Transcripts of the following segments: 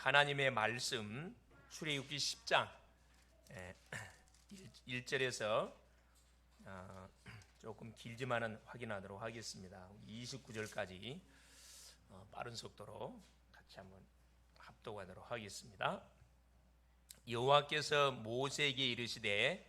하나님의 말씀 출애굽기 10장 1절에서 조금 길지만은 확인하도록 하겠습니다. 29절까지 빠른 속도로 같이 한번 합독하도록 하겠습니다. 여호와께서 모세에게 이르시되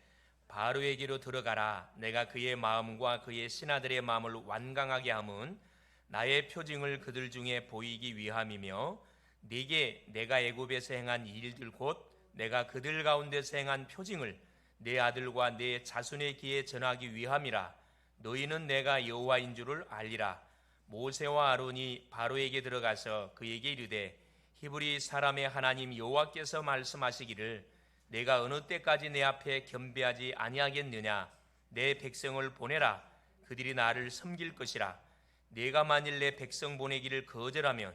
바로에게로 들어가라. 내가 그의 마음과 그의 신하들의 마음을 완강하게 함은 나의 표징을 그들 중에 보이기 위함이며 네게 내가 애굽에서 행한 일들 곧 내가 그들 가운데서 행한 표징을 내 아들과 내 자손의 귀에 전하기 위함이라. 너희는 내가 여호와인 줄을 알리라. 모세와 아론이 바로에게 들어가서 그에게 이르되 히브리 사람의 하나님 여호와께서 말씀하시기를 내가 어느 때까지 내 앞에 겸비하지 아니하겠느냐. 내 백성을 보내라. 그들이 나를 섬길 것이라. 내가 만일 내 백성 보내기를 거절하면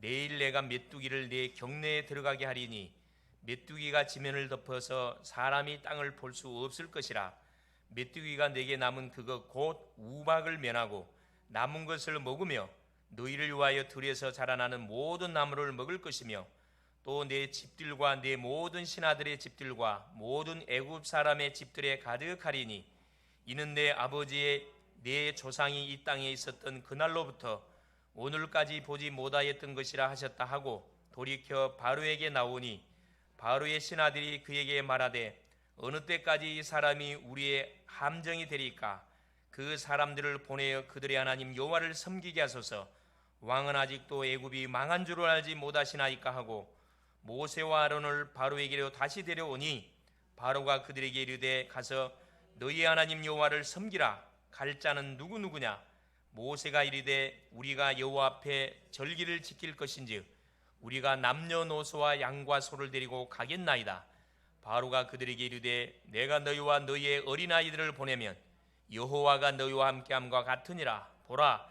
내일 내가 메뚜기를 내 경내에 들어가게 하리니 메뚜기가 지면을 덮어서 사람이 땅을 볼 수 없을 것이라. 메뚜기가 내게 남은 그것 곧 우박을 면하고 남은 것을 먹으며 너희를 위하여 들에서 자라나는 모든 나무를 먹을 것이며 또 내 집들과 내 모든 신하들의 집들과 모든 애굽 사람의 집들에 가득하리니 이는 내 아버지의 내 조상이 이 땅에 있었던 그날로부터 오늘까지 보지 못하였던 것이라 하셨다 하고 돌이켜 바로에게 나오니 바로의 신하들이 그에게 말하되 어느 때까지 이 사람이 우리의 함정이 되리까. 그 사람들을 보내어 그들의 하나님 여호와를 섬기게 하소서. 왕은 아직도 애굽이 망한 줄을 알지 못하시나이까 하고 모세와 아론을 바로에게로 다시 데려오니 바로가 그들에게 이르되 가서 너희의 하나님 여호와를 섬기라. 갈 자는 누구냐. 모세가 이르되 우리가 여호와 앞에 절기를 지킬 것인즉 우리가 남녀노소와 양과 소를 데리고 가겠나이다. 바로가 그들에게 이르되 내가 너희와 너희의 어린아이들을 보내면 여호와가 너희와 함께함과 같으니라. 보라,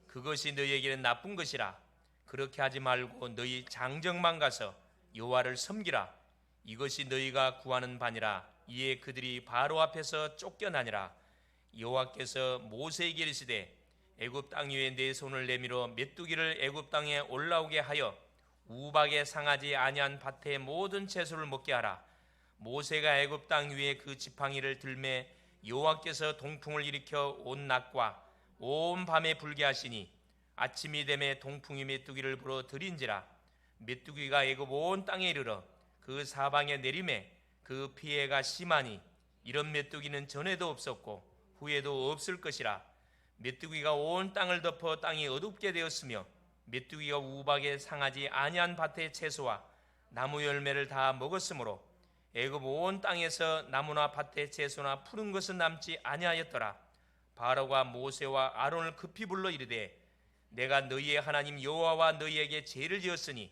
그것이 너희에게는 나쁜 것이라. 그렇게 하지 말고 너희 장정만 가서 여호와를 섬기라. 이것이 너희가 구하는 바니라. 이에 그들이 바로 앞에서 쫓겨나니라. 여호와께서 모세에게 이르시되 애굽 땅 위에 내 손을 내밀어 메뚜기를 애굽 땅에 올라오게 하여 우박에 상하지 아니한 밭의 모든 채소를 먹게 하라. 모세가 애굽 땅 위에 그 지팡이를 들매 여호와께서 동풍을 일으켜 온 낮과 온 밤에 불게 하시니 아침이 되매 동풍이 메뚜기를 불어 들인지라. 메뚜기가 애굽 온 땅에 이르러 그 사방에 내림에 그 피해가 심하니 이런 메뚜기는 전에도 없었고 후에도 없을 것이라. 메뚜기가 온 땅을 덮어 땅이 어둡게 되었으며 메뚜기가 우박에 상하지 아니한 밭의 채소와 나무 열매를 다 먹었으므로 애굽 온 땅에서 나무나 밭의 채소나 푸른 것은 남지 아니하였더라. 바로가 모세와 아론을 급히 불러 이르되 내가 너희의 하나님 여호와와 너희에게 죄를 지었으니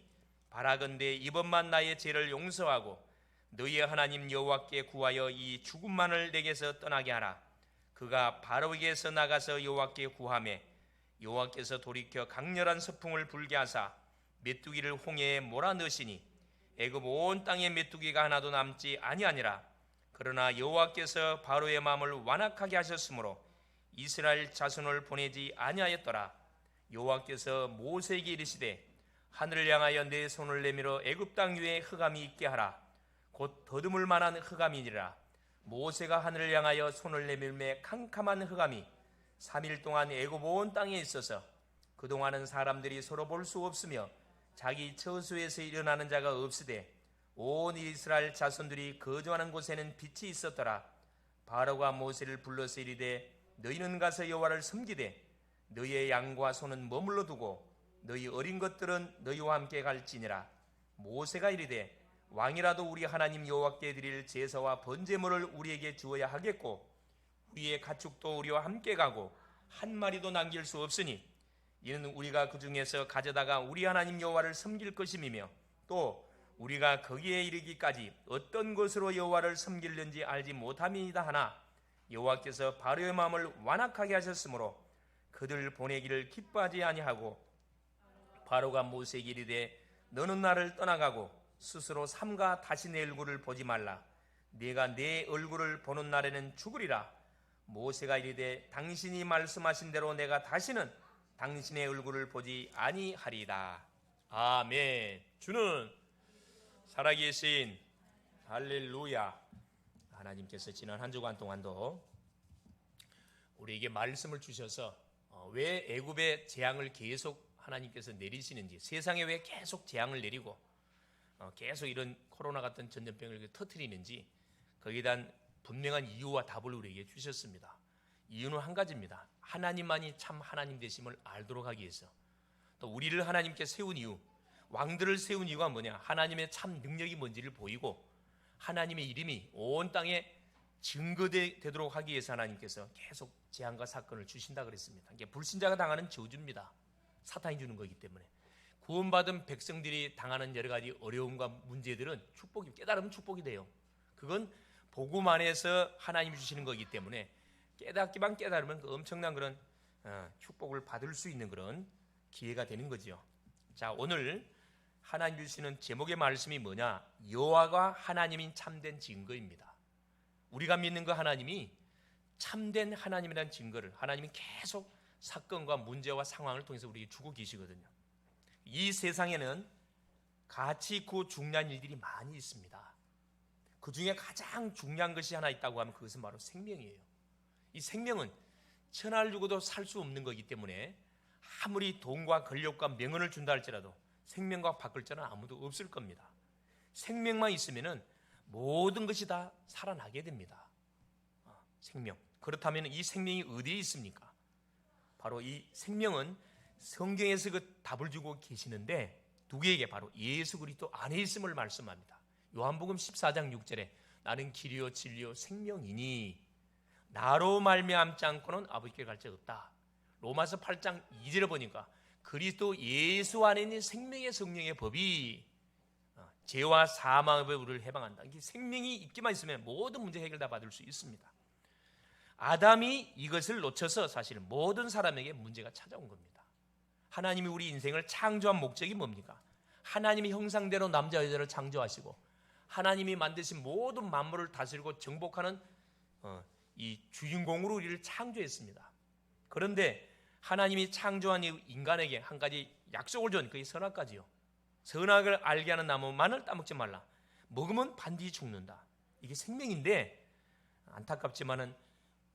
바라건대 이번만 나의 죄를 용서하고 너희의 하나님 여호와께 구하여 이 죽음만을 내게서 떠나게 하라. 그가 바로에게서 나가서 여호와께 구하매 여호와께서 돌이켜 강렬한 서풍을 불게 하사 메뚜기를 홍해에 몰아넣으시니 애굽 온 땅에 메뚜기가 하나도 남지 아니하니라. 그러나 여호와께서 바로의 마음을 완악하게 하셨으므로 이스라엘 자손을 보내지 아니하였더라. 여호와께서 모세에게 이르시되 하늘을 향하여 내 손을 내밀어 애굽 땅 위에 흑암이 있게 하라. 곧 더듬을 만한 흑암이니라. 모세가 하늘을 향하여 손을 내밀매 캄캄한 흑암이 3일 동안 애굽 온 땅에 있어서 그동안은 사람들이 서로 볼 수 없으며 자기 처소에서 일어나는 자가 없으되 온 이스라엘 자손들이 거주하는 곳에는 빛이 있었더라. 바로가 모세를 불러서 이르되 너희는 가서 여호와를 섬기되 너희의 양과 소는 머물러 두고 너희 어린 것들은 너희와 함께 갈지니라. 모세가 이르되 왕이라도 우리 하나님 여호와께 드릴 제사와 번제물을 우리에게 주어야 하겠고 우리의 가축도 우리와 함께 가고 한 마리도 남길 수 없으니 이는 우리가 그 중에서 가져다가 우리 하나님 여호와를 섬길 것임이며 또 우리가 거기에 이르기까지 어떤 것으로 여호와를 섬길는지 알지 못함이니이다 하나 여호와께서 바로의 마음을 완악하게 하셨으므로 그들 보내기를 기뻐하지 아니하고 바로가 모세에게 이르되 너는 나를 떠나가고 스스로 삼가 다시 내 얼굴을 보지 말라. 네가 내 얼굴을 보는 날에는 죽으리라. 모세가 이르되 당신이 말씀하신 대로 내가 다시는 당신의 얼굴을 보지 아니하리이다. 아멘. 주는 살아계신 할렐루야. 하나님께서 지난 한 주간 동안도 우리에게 말씀을 주셔서 왜 애굽의 재앙을 계속 하나님께서 내리시는지, 세상에 왜 계속 재앙을 내리고 계속 이런 코로나 같은 전염병을 터뜨리는지 거기에 대한 분명한 이유와 답을 우리에게 주셨습니다. 이유는 한 가지입니다. 하나님만이 참 하나님 되심을 알도록 하기 위해서. 또 우리를 하나님께 세운 이유, 왕들을 세운 이유가 뭐냐? 하나님의 참 능력이 뭔지를 보이고 하나님의 이름이 온 땅에 증거되도록 하기 위해서 하나님께서 계속 재앙과 사건을 주신다 그랬습니다. 이게 불신자가 당하는 저주입니다. 사탄이 주는 거기 때문에. 구원받은 백성들이 당하는 여러 가지 어려움과 문제들은 축복이, 깨달으면 축복이 돼요. 그건 복음 안에서 하나님이 주시는 거기 때문에 깨닫기만 깨달으면 그 엄청난 그런 축복을 받을 수 있는 그런 기회가 되는 거죠. 자, 오늘 하나님 주시는 제목의 말씀이 뭐냐? 여호와가 하나님인 참된 증거입니다. 우리가 믿는 그 하나님이 참된 하나님이라는 증거를 하나님이 계속 사건과 문제와 상황을 통해서 우리에게 주고 계시거든요. 이 세상에는 가치 있고 중요한 일들이 많이 있습니다. 그 중에 가장 중요한 것이 하나 있다고 하면 그것은 바로 생명이에요. 이 생명은 천하를 주고도 살 수 없는 거기 때문에 아무리 돈과 권력과 명언을 준다 할지라도 생명과 바꿀 자는 아무도 없을 겁니다. 생명만 있으면 모든 것이 다 살아나게 됩니다. 생명. 그렇다면 이 생명이 어디에 있습니까? 바로 이 생명은 성경에서 그 답을 주고 계시는데 누구에게? 바로 예수 그리스도 안에 있음을 말씀합니다. 요한복음 14장 6절에 나는 길이요 진리요 생명이니 나로 말미암지 않고는 아버지께 갈 자 없다. 로마서 8장 2절에 보니까 그리스도 예수 안에 있는 생명의 성령의 법이 죄와 사망의 법에 우리를 해방한다. 이게 생명이 있기만 있으면 모든 문제 해결 다 받을 수 있습니다. 아담이 이것을 놓쳐서 사실은 모든 사람에게 문제가 찾아온 겁니다. 하나님이 우리 인생을 창조한 목적이 뭡니까? 하나님의 형상대로 남자 여자를 창조하시고 하나님이 만드신 모든 만물을 다스리고 정복하는 이 주인공으로 우리를 창조했습니다. 그런데 하나님이 창조한 이 인간에게 한 가지 약속을 줬으니 그게 선악과지요. 선악을 알게 하는 나무만을 따먹지 말라. 먹으면 반드시 죽는다. 이게 생명인데 안타깝지만은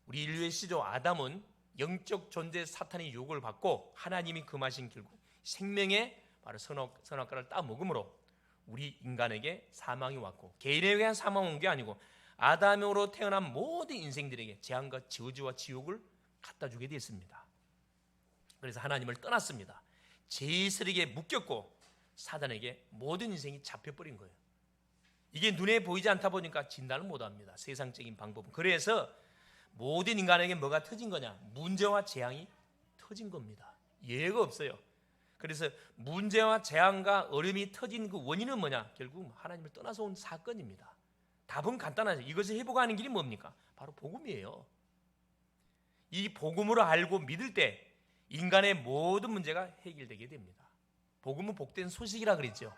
우리 인류의 시조 아담은 영적 존재 사탄의 유혹을 받고 하나님이 금하신 결국 생명의 바로 선악과를 따먹음으로 우리 인간에게 사망이 왔고 개인에 의한 사망이 온 게 아니고 아담으로 태어난 모든 인생들에게 재앙과 저주와 지옥을 갖다 주게 됐습니다. 그래서 하나님을 떠났습니다. 죄스럽게 묶였고 사단에게 모든 인생이 잡혀버린 거예요. 이게 눈에 보이지 않다 보니까 진단을 못합니다. 세상적인 방법은. 그래서 모든 인간에게 뭐가 터진 거냐? 문제와 재앙이 터진 겁니다. 예외가 없어요. 그래서 문제와 재앙과 어려움이 터진 그 원인은 뭐냐? 결국 하나님을 떠나서 온 사건입니다. 답은 간단하죠. 이것을 회복하는 길이 뭡니까? 바로 복음이에요. 이 복음으로 알고 믿을 때 인간의 모든 문제가 해결되게 됩니다. 복음은 복된 소식이라 그랬죠.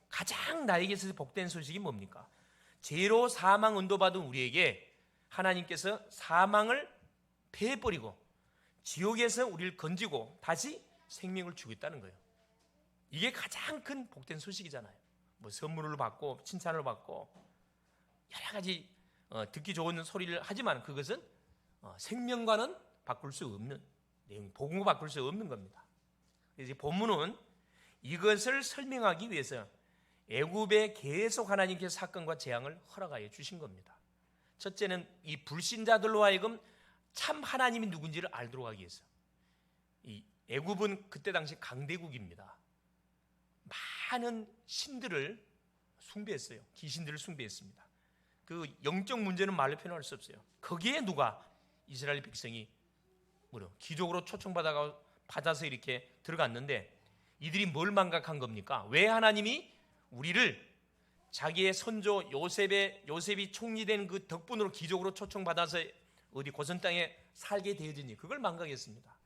가장 나에게 있어서 복된 소식이 뭡니까? 죄로 사망 은도받은 우리에게 하나님께서 사망을 패해버리고 지옥에서 우리를 건지고 다시 생명을 주겠다는 거예요. 이게 가장 큰 복된 소식이잖아요. 뭐 선물을 받고 칭찬을 받고 여러 가지 듣기 좋은 소리를 하지만 그것은 생명과는 바꿀 수 없는 내용, 복음과 바꿀 수 없는 겁니다. 그래서 본문은 이것을 설명하기 위해서 애굽에 계속 하나님께서 사건과 재앙을 허락하여 주신 겁니다. 첫째는 이 불신자들로 하여금 참 하나님이 누군지를 알도록 하기 위해서. 이 애굽은 그때 당시 강대국입니다. 많은 신들을 숭배했어요. 귀신들을 숭배했습니다. 그 영적 문제는 말로 표현할 수 없어요. 거기에 누가 이스라엘 백성이 기적으로 초청받아서 이렇게 들어갔는데 이들이 뭘 망각한 겁니까? 왜 하나님이 우리를 자기의 선조 요셉이 총리된 그 덕분으로 기적으로 초청받아서 어디 고선 땅에 살게 되어지니 그걸 망각했습니다.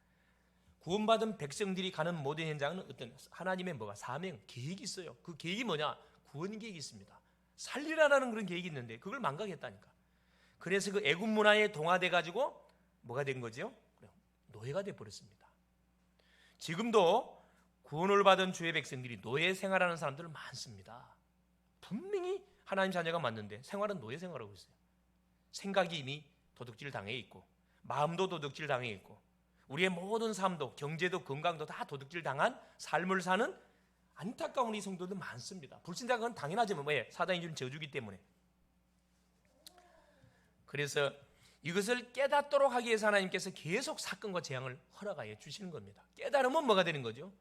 구원받은 백성들이 가는 모든 현장은 어떤 하나님의 사명, 계획이 있어요. 그 계획이 뭐냐? 구원 계획이 있습니다. 살리라라는 그런 계획이 있는데 그걸 망각했다니까. 그래서 그 애굽 문화에 동화돼 가지고 뭐가 된 거죠? 노예가 돼 버렸습니다. 지금도 구원을 받은 주의 백성들이 노예 생활하는 사람들 많습니다. 분명히 하나님 자녀가 맞는데 생활은 노예 생활하고 있어요. 생각이 이미 도둑질 당해 있고, 마음도 도둑질 당해 있고, 우리의 모든 삶도, 경제도, 건강도 다 도둑질 당한 삶을 사는 안타까운 이 성도들 많습니다. 불신자는 당연하지만 왜? 사단이 주는 저주기 때문에. 그래서 이것을 깨닫도록 하기 위해서 하나님께서 계속 사건과 재앙을 허락하여 주시는 겁니다. 깨달으면 뭐가 되는 거죠?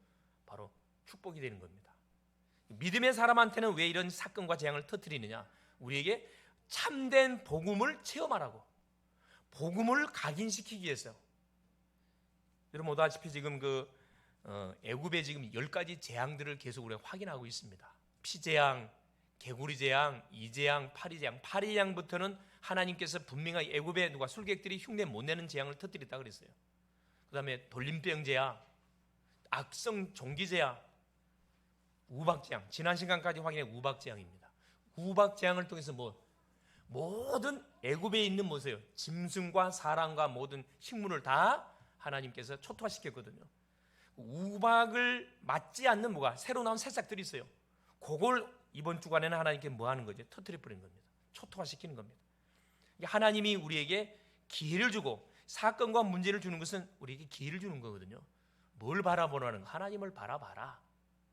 바로 축복이 되는 겁니다. 믿음의 사람한테는 왜 이런 사건과 재앙을 터뜨리느냐? 우리에게 참된 복음을 체험하라고, 복음을 각인시키기 위해서. 여러분 모두 아시피 지금 애굽의 지금 10가지 재앙들을 계속 우리가 확인하고 있습니다. 피재앙, 개구리 재앙, 이재앙, 파리재앙. 파리재앙부터는 하나님께서 분명하게 애굽의 술객들이 흉내 못 내는 재앙을 터뜨렸다 그랬어요. 그 다음에 돌림병 재앙, 악성 종기 재앙, 우박재앙. 지난 시간까지 확인해 우박재앙입니다. 우박재앙을 통해서 모든 애굽에 있는 뭐세요? 짐승과 사람과 모든 식물을 다 하나님께서 초토화시켰거든요. 우박을 맞지 않는 새로 나온 새싹들이 있어요. 그걸 이번 주간에는 하나님께 뭐 하는 거죠? 터뜨려 버리는 겁니다. 초토화시키는 겁니다. 하나님이 우리에게 기회를 주고 사건과 문제를 주는 것은 우리에게 기회를 주는 거거든요. 뭘 바라보라는 거? 하나님을 바라봐라.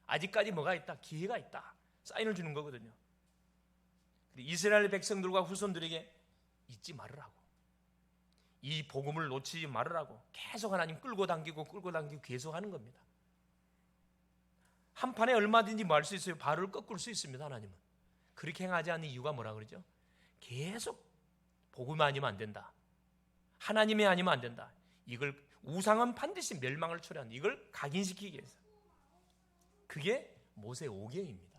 아직까지 뭐가 있다? 기회가 있다. 사인을 주는 거거든요. 이스라엘 백성들과 후손들에게 잊지 말으라고, 이 복음을 놓치지 말으라고 계속 하나님 끌고 당기고 계속 하는 겁니다. 한 판에 얼마든지 뭐 할 수 있어요. 발을 꺾을 수 있습니다. 하나님은 그렇게 행하지 않는 이유가 뭐라 그러죠? 계속 복음 아니면 안 된다, 하나님이 아니면 안 된다, 이걸 우상은 반드시 멸망을 초래한다, 이걸 각인시키기 위해서. 그게 모세 오경입니다.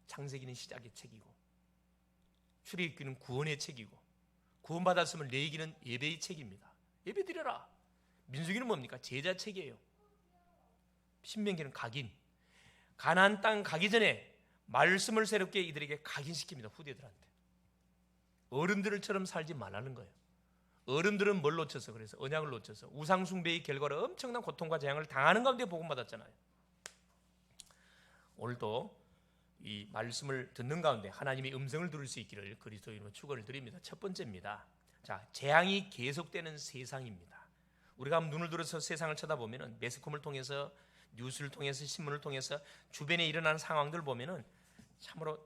창세기는 시작의 책이고, 출애굽기는 구원의 책이고, 구원받았으면 레위기는 예배의 책입니다. 예배 드려라. 민수기는 뭡니까? 제자 책이에요. 신명기는 각인. 가나안 땅 가기 전에 말씀을 새롭게 이들에게 각인시킵니다. 후대들한테. 어른들처럼 살지 말라는 거예요. 어른들은 뭘 놓쳐서, 그래서 언약을 놓쳐서 우상 숭배의 결과로 엄청난 고통과 재앙을 당하는 가운데 복음 받았잖아요. 오늘도 이 말씀을 듣는 가운데 하나님의 음성을 들을 수 있기를 그리스도 이름으로 축원을 드립니다. 첫 번째입니다. 자, 재앙이 계속되는 세상입니다. 우리가 눈을 들어서 세상을 쳐다보면은 매스컴을 통해서, 뉴스를 통해서, 신문을 통해서 주변에 일어나는 상황들 보면은 참으로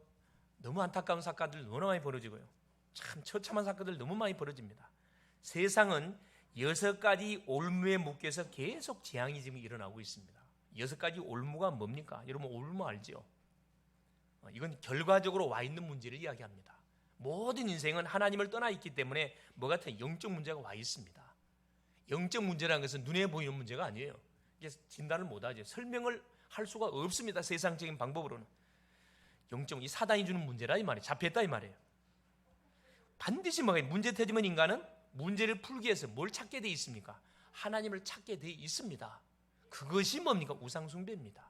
너무 안타까운 사건들 너무 많이 벌어지고요. 참 처참한 사건들 너무 많이 벌어집니다. 세상은 6가지 올무에 묶여서 계속 재앙이 지금 일어나고 있습니다. 6가지 올무가 뭡니까? 여러분 올무 알죠? 이건 결과적으로 와 있는 문제를 이야기합니다. 모든 인생은 하나님을 떠나 있기 때문에 뭐 같은 영적 문제가 와 있습니다. 영적 문제라는 것은 눈에 보이는 문제가 아니에요. 이게 진단을 못하죠. 설명을 할 수가 없습니다. 세상적인 방법으로는. 영적, 이 사단이 주는 문제라 이 말이에요. 잡혔다 이 말이에요. 반드시 문제 터지면 인간은 문제를 풀기 위해서 뭘 찾게 돼 있습니까? 하나님을 찾게 돼 있습니다. 그것이 뭡니까? 우상숭배입니다.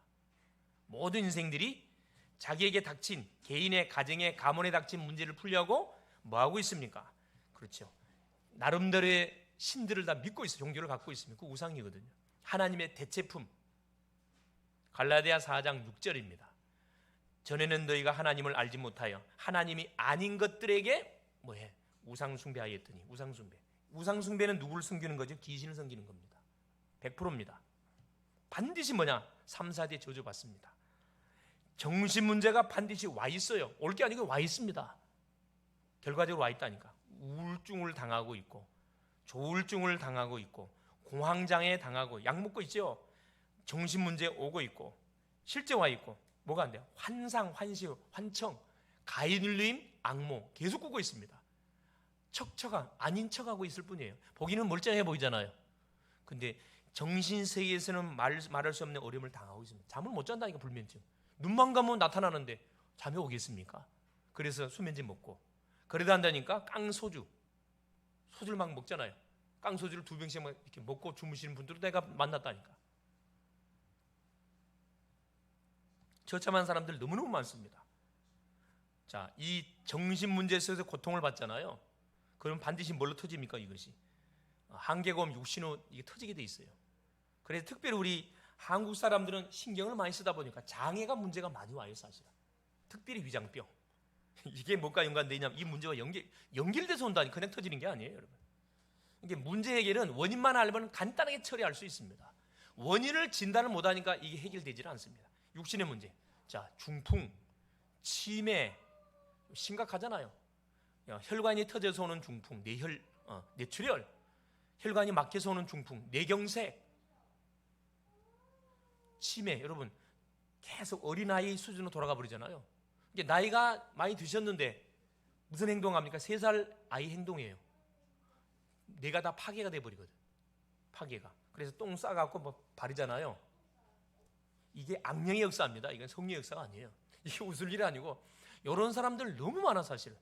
모든 인생들이 자기에게 닥친, 개인의 가정의 가문에 닥친 문제를 풀려고 뭐 하고 있습니까? 그렇죠. 나름대로의 신들을 다 믿고 있어요. 종교를 갖고 있습니다. 그 우상이거든요. 하나님의 대체품. 갈라디아 4장 6절입니다. 전에는 너희가 하나님을 알지 못하여 하나님이 아닌 것들에게 뭐해? 우상 숭배하였더니. 우상 숭배. 우상 숭배는 누구를 숨기는 거죠? 귀신을 섬기는 겁니다. 100%입니다. 반드시 뭐냐? 3, 4대 저주받습니다. 정신 문제가 반드시 와 있어요. 올 게 아니고 와 있습니다. 결과적으로 와 있다니까. 우울증을 당하고 있고, 조울증을 당하고 있고, 공황장애 당하고, 약 먹고 있죠. 정신 문제 오고 있고, 실제 와 있고, 뭐가 안 돼요? 환상, 환시, 환청, 가해눌림, 악몽 계속 꾸고 있습니다. 척척한 아닌 척하고 있을 뿐이에요. 보기는 멀쩡해 보이잖아요. 근데 정신세계에서는 말할 수 없는 어려움을 당하고 있습니다. 잠을 못 잔다니까. 불면증. 눈만 감으면 나타나는데 잠이 오겠습니까? 그래서 수면제 먹고, 그러다 한다니까 깡소주, 소주를 막 먹잖아요. 깡소주를 2병씩 막 이렇게 먹고 주무시는 분들도 내가 만났다니까. 처참한 사람들 너무너무 많습니다. 자, 이 정신 문제에서 고통을 받잖아요. 그럼 반드시 뭘로 터집니까? 이것이 한계검, 육신후 이게 터지게 돼 있어요. 그래서 특별히 우리 한국 사람들은 신경을 많이 쓰다 보니까 장애가 문제가 많이 와요. 사실은 특별히 위장병, 이게 뭐가 연관되어 있냐면 이 문제가 연결돼서 온다니 그냥 터지는 게 아니에요, 여러분. 이게 문제 해결은 원인만 알면 간단하게 처리할 수 있습니다. 원인을 진단을 못하니까 이게 해결되지는 않습니다. 육신의 문제, 자 중풍, 치매 심각하잖아요. 혈관이 터져서 오는 중풍, 뇌출혈, 혈관이 막혀서 오는 중풍, 뇌경색, 치매. 여러분 계속 어린아이 수준으로 돌아가 버리잖아요. 이게 나이가 많이 드셨는데 무슨 행동합니까? 3살 아이 행동이에요. 뇌가 다 파괴가 돼버리거든. 파괴가. 그래서 똥 싸갖고 뭐 바르잖아요. 이게 악령의 역사입니다. 이건 성령의 역사가 아니에요. 이게 웃을 일이 아니고 이런 사람들 너무 많아 사실.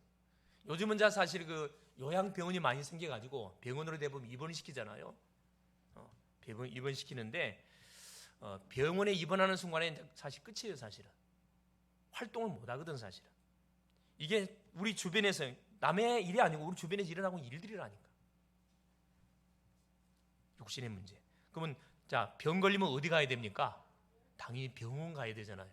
요즘은 사실 그 요양병원이 많이 생겨가지고 병원으로 대부분 입원을 시키잖아요. 병원 입원시키는데 병원에 입원하는 순간에 사실 끝이에요. 사실은 활동을 못하거든. 사실은 이게 우리 주변에서 남의 일이 아니고 우리 주변에서 일어나고 있는 일들이라니까. 육신의 문제. 그러면 자, 병 걸리면 어디 가야 됩니까? 당연히 병원 가야 되잖아요.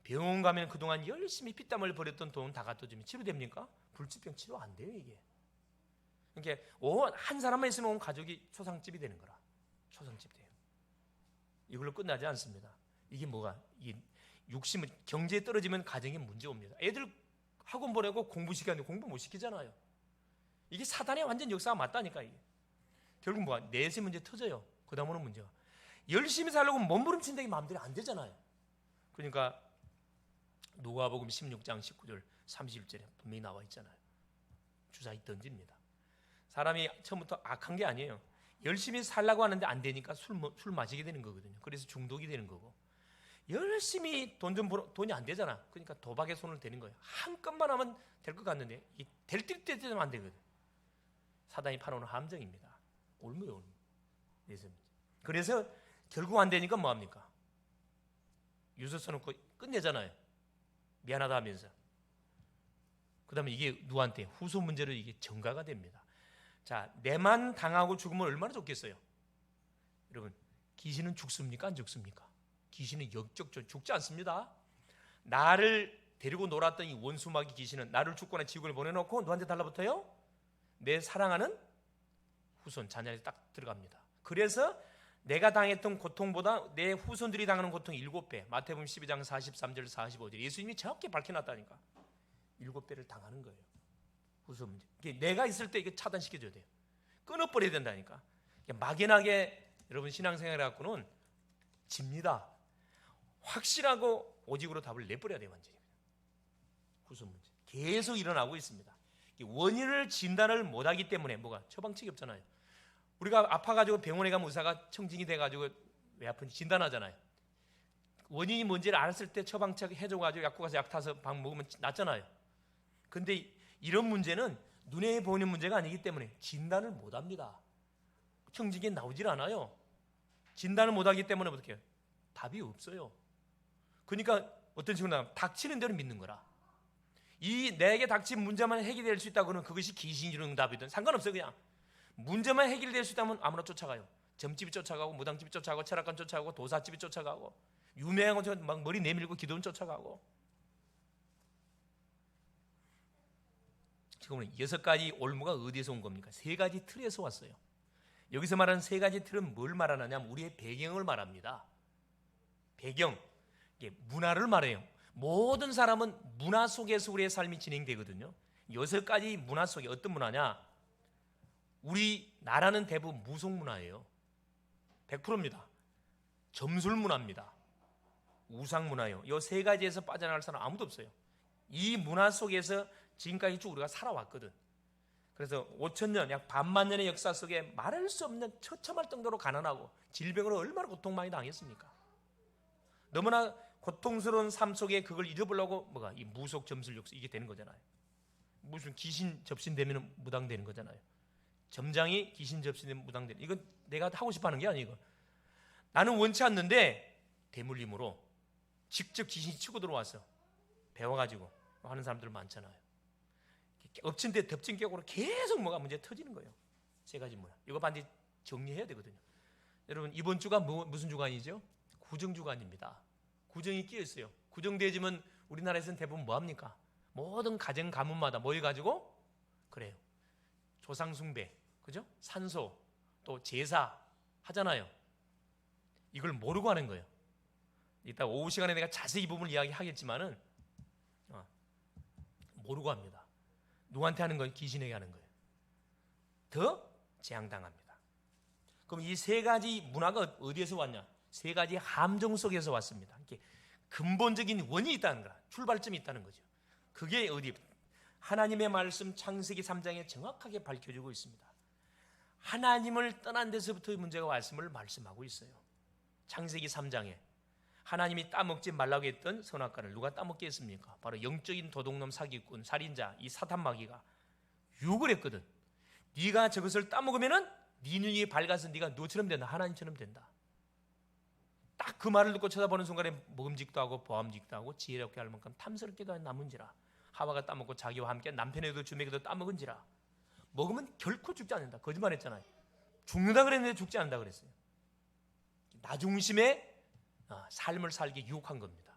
병원 가면 그동안 열심히 피땀을 버렸던 돈 다 갖다 주면 치료됩니까? 불치병 치료 안 돼요, 이게. 그러니까 한 사람만 있으면 온 가족이 초상집이 되는 거라. 초상집 돼요. 이걸로 끝나지 않습니다. 이게 뭐가? 이 육심은 경제에 떨어지면 가정에 문제 옵니다. 애들 학원 보내고 공부 시키는데 공부 못 시키잖아요. 이게 사단의 완전 역사가 맞다니까. 이게 결국 뭐야? 내세 문제 터져요. 그 다음 오는 문제가 열심히 살려고 몸부림친다 이 마음대로 안 되잖아요. 그러니까 누가복음 16장 19절 30절에 분명히 나와 있잖아요. 주사위 던집니다. 사람이 처음부터 악한 게 아니에요. 열심히 살려고 하는데 안 되니까 술 마시게 되는 거거든요. 그래서 중독이 되는 거고, 열심히 돈 좀 벌어 돈이 안 되잖아. 그러니까 도박에 손을 대는 거예요. 한 건만 하면 될 것 같는데 될 때 되면 안 되거든. 사단이 팔아오는 함정입니다. 올무요, 올무. 그래서 결국 안 되니까 뭐 합니까? 유서 써놓고 끝내잖아요. 미안하다 하면서. 그 다음에 이게 누구한테? 후손 문제로 이게 전가가 됩니다. 자, 내만 당하고 죽으면 얼마나 좋겠어요? 여러분, 귀신은 죽습니까? 안 죽습니까? 귀신은 역적죠. 죽지 않습니다. 나를 데리고 놀았던 이 원수마귀 귀신은 나를 죽거나 지옥을 보내놓고 누구한테 달라붙어요? 내 사랑하는 후손, 자녀에 딱 들어갑니다. 그래서 내가 당했던 고통보다 내 후손들이 당하는 고통이 7배. 마태복음 12장 43절 45절 예수님이 정확히 밝혀놨다니까. 7배를 당하는 거예요. 후손 문제. 내가 있을 때 이게 차단시켜줘야 돼요. 끊어버려야 된다니까. 막연하게 여러분 신앙생활 갖고는 집니다. 확실하고 오직으로 답을 내버려야 돼요. 완전히. 후손 문제 계속 일어나고 있습니다. 원인을 진단을 못하기 때문에 뭐가 처방책이 없잖아요. 우리가 아파가지고 병원에 가면 의사가 청진이 돼가지고 왜 아픈지 진단하잖아요. 원인이 뭔지를 알았을 때 처방책 해줘가지고 약국 가서 약 타서 밥 먹으면 낫잖아요. 근데 이런 문제는 눈에 보이는 문제가 아니기 때문에 진단을 못합니다. 청진기에 나오질 않아요. 진단을 못하기 때문에 어떻게 해요? 답이 없어요. 그러니까 어떤 식으로 나가면 닥치는 대로 믿는 거라. 이 내게 닥친 문제만 해결될 수 있다고는 그것이 귀신이 주는 응답이든 상관없어요. 그냥 문제만 해결될 수 있다면 아무나 쫓아가요. 점집이 쫓아가고 무당집이 쫓아가고 철학관 쫓아가고 도사집이 쫓아가고 유명한 거 막 머리 내밀고 기도원 쫓아가고. 지금은 6가지 올무가 어디에서 온 겁니까? 3가지 틀에서 왔어요. 여기서 말하는 3가지 틀은 뭘 말하느냐면 우리의 배경을 말합니다. 배경, 이게 문화를 말해요. 모든 사람은 문화 속에서 우리의 삶이 진행되거든요. 6가지 문화 속에 어떤 문화냐? 우리 나라는 대부분 무속문화예요. 100%입니다. 점술문화입니다. 우상문화예요. 이 3가지에서 빠져나갈 사람 아무도 없어요. 이 문화 속에서 지금까지 쭉 우리가 살아왔거든. 그래서 5,000년, 약 반만 년의 역사 속에 말할 수 없는 처참할 정도로 가난하고 질병으로 얼마나 고통 많이 당했습니까? 너무나 고통스러운 삶 속에 그걸 잊어보려고 뭐가 이 무속 점술 역사 이게 되는 거잖아요. 무슨 귀신 접신되면 무당되는 거잖아요. 점장이 귀신 접신되면 무당되는, 이건 내가 하고 싶어하는 게 아니고 나는 원치 않는데 대물림으로 직접 귀신이 치고 들어와서 배워가지고 하는 사람들 많잖아요. 엎친 데 덮친 격으로 계속 뭐가 문제 터지는 거예요. 3가지 문화. 이거 반드시 정리해야 되거든요. 여러분 이번 주가 무슨 주간이죠? 구정주간입니다. 구정이 끼어 있어요. 구정되어지면 우리나라에서는 대부분 뭐합니까? 모든 가정 가문마다 모여가지고 그래요. 조상 숭배, 그죠? 산소, 또 제사 하잖아요. 이걸 모르고 하는 거예요. 이따 오후 시간에 내가 자세히 이 부분을 이야기하겠지만은 모르고 합니다. 누구한테 하는 거예요? 귀신에게 하는 거예요. 더 재앙당합니다. 그럼 이 세 가지 문화가 어디에서 왔냐? 세 가지 함정 속에서 왔습니다. 이렇게 근본적인 원인이 있다는 거야. 출발점이 있다는 거죠. 그게 어디? 하나님의 말씀 창세기 3장에 정확하게 밝혀주고 있습니다. 하나님을 떠난 데서부터의 문제가 왔음을 말씀하고 있어요. 창세기 3장에 하나님이 따먹지 말라고 했던 선악과를 누가 따먹게 했습니까? 바로 영적인 도둑놈, 사기꾼, 살인자 이 사탄 마귀가 유혹을 했거든. 네가 저것을 따먹으면은 네 눈이 밝아서 네가 누구처럼 된다, 하나님처럼 된다. 딱 그 말을 듣고 쳐다보는 순간에 먹음직도 하고 보암직도 하고 지혜롭게 할 만큼 탐스럽게도 남은지라. 하와가 따먹고 자기와 함께 남편에게도 주맥에도 따먹은지라. 먹으면 결코 죽지 않는다. 거짓말했잖아요. 죽는다 그랬는데 죽지 않는다 그랬어요. 나 중심의 삶을 살게 유혹한 겁니다.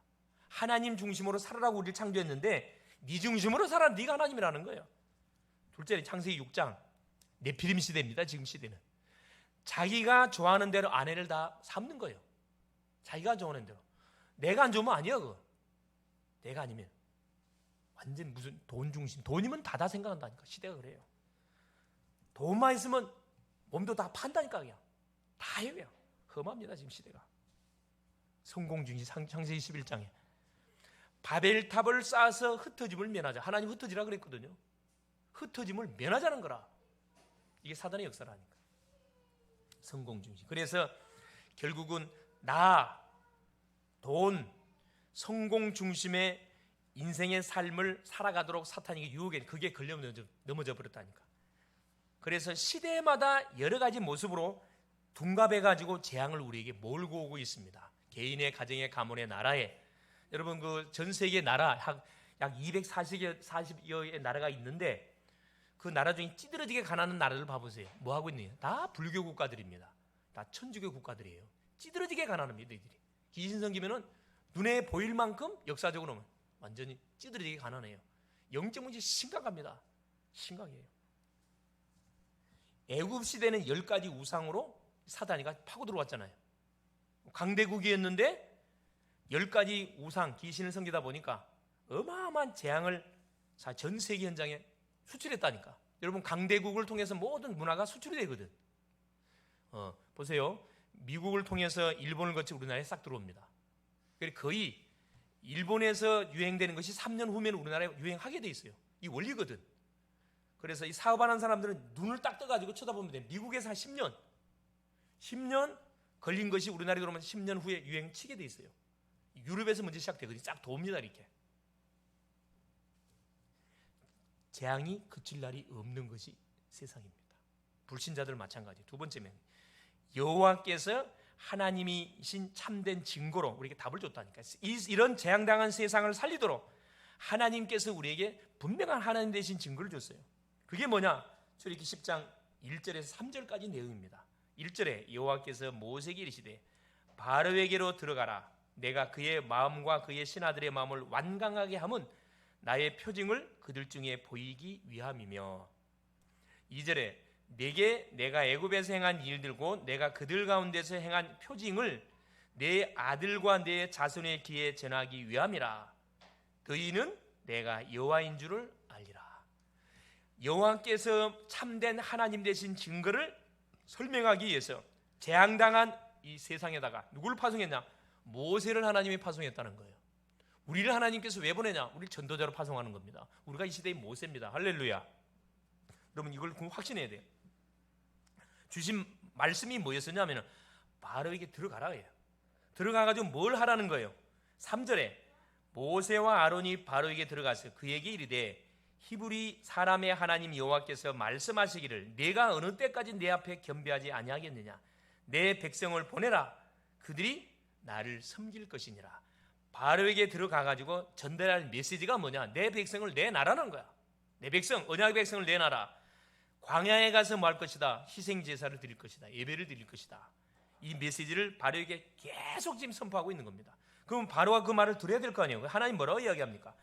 하나님 중심으로 살아라고 우리를 창조했는데 네 중심으로 살아. 네가 하나님이라는 거예요. 둘째, 창세기 6장 네피림 시대입니다. 지금 시대는 자기가 좋아하는 대로 아내를 다 삼는 거예요. 자기가 좋아하는 대로. 내가 안 좋으면 아니야 그거. 내가 아니면 완전 무슨 돈 중심. 돈이면 다다 생각한다니까. 시대가 그래요. 돈만 있으면 몸도 다 판다니까. 그냥 다 해요. 그냥 험합니다 지금 시대가. 성공 중심. 창세기 11장에 바벨탑을 쌓아서 흩어짐을 면하자. 하나님 흩어지라 그랬거든요. 흩어짐을 면하자는 거라. 이게 사단의 역사라니까. 성공 중심. 그래서 결국은 나, 돈, 성공 중심의 인생의 삶을 살아가도록 사탄이 유혹에 그게 걸려 넘어져 버렸다니까. 그래서 시대마다 여러 가지 모습으로 둔갑해가지고 재앙을 우리에게 몰고 오고 있습니다. 개인의 가정의 가문의 나라에 여러분 그 전 세계 나라 약 240여의 나라가 있는데 그 나라 중에 찌들어지게 가난한 나라를 봐보세요. 뭐 하고 있느냐? 다 불교 국가들입니다. 다 천주교 국가들이에요. 찌들어지게 가난합니다. 이들이 귀신 섬기면은 눈에 보일 만큼 역사적으로는 완전히 찌들어지게 가난해요. 영적 문제 심각합니다. 심각해요. 애굽 시대는 10가지 우상으로 사단이가 파고 들어왔잖아요. 강대국이었는데 10가지 우상 귀신을 섬기다 보니까 어마어마한 재앙을 전 세계 현장에 수출했다니까. 여러분 강대국을 통해서 모든 문화가 수출이 되거든. 보세요. 미국을 통해서 일본을 거쳐 우리나라에 싹 들어옵니다. 거의 일본에서 유행되는 것이 3년 후면 우리나라에 유행하게 돼 있어요. 이 원리거든. 그래서 이 사업하는 사람들은 눈을 딱 떠가지고 쳐다보면 돼. 미국에서 한 10년 걸린 것이 우리나라에 들어오면 10년 후에 유행치게 돼 있어요. 유럽에서 먼저 시작되거든요. 쫙 도웁니다 이렇게. 재앙이 그칠 날이 없는 것이 세상입니다. 불신자들 마찬가지. 두 번째는 여호와께서 하나님이신 참된 증거로 우리에게 답을 줬다니까. 이런 재앙당한 세상을 살리도록 하나님께서 우리에게 분명한 하나님 되신 증거를 줬어요. 그게 뭐냐? 출애굽기 10장 1절에서 3절까지 내용입니다. 1절에 여호와께서 모세에게 이르시되 바로에게로 들어가라. 내가 그의 마음과 그의 신하들의 마음을 완강하게 함은 나의 표징을 그들 중에 보이기 위함이며. 2절에 내게 내가 애굽에서 행한 일들고 내가 그들 가운데서 행한 표징을 내 아들과 내 자손의 귀에 전하기 위함이라. 너희는 내가 여호와인 줄을 알리라. 여호와께서 참된 하나님 되신 증거를 설명하기 위해서 재앙당한 이 세상에다가 누구를 파송했냐? 모세를 하나님이 파송했다는 거예요. 우리를 하나님께서 왜 보내냐? 우리를 전도자로 파송하는 겁니다. 우리가 이 시대의 모세입니다. 할렐루야. 여러분 이걸 확신해야 돼요. 주신 말씀이 뭐였었냐면 바로에게 들어가라 해요. 들어가가지고 뭘 하라는 거예요? 3절에 모세와 아론이 바로에게 들어가서 그에게 이르되 히브리 사람의 하나님 여호와께서 말씀하시기를 내가 어느 때까지 내 앞에 겸비하지 아니하겠느냐? 내 백성을 보내라. 그들이 나를 섬길 것이니라. 바로에게 들어가가지고 전달할 메시지가 뭐냐? 내 백성을 내놔라는 거야. 내 백성, 언약의 백성을 내놔라. 광야에 가서 뭐 할 것이다? 희생 제사를 드릴 것이다. 예배를 드릴 것이다. 이 메시지를 바로에게 계속 지금 선포하고 있는 겁니다. 그럼 바로가 그 말을 들어야 될 거 아니에요? 하나님 뭐라고 이야기합니까?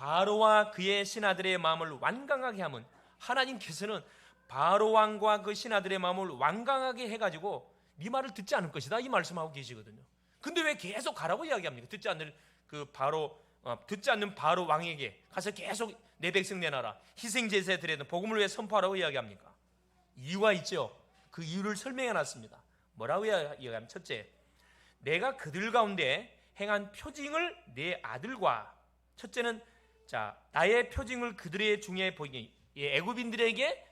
바로와 그의 신하들의 마음을 완강하게 하면, 하나님께서는 바로 왕과 그 신하들의 마음을 완강하게 해가지고 네 말을 듣지 않을 것이다, 이 말씀하고 계시거든요. 근데 왜 계속 가라고 이야기합니까? 듣지 않는 바로 왕에게 가서 계속 내 백성 내놔라, 희생 제사 드려야 복음을 왜 선포하라고 이야기합니까? 이유가 있죠. 그 이유를 설명해 놨습니다. 뭐라고 이야기하면, 첫째, 내가 그들 가운데 행한 표징을 내 아들과, 첫째는 나의 표징을 그들의 중에 보이게, 애굽인들에게,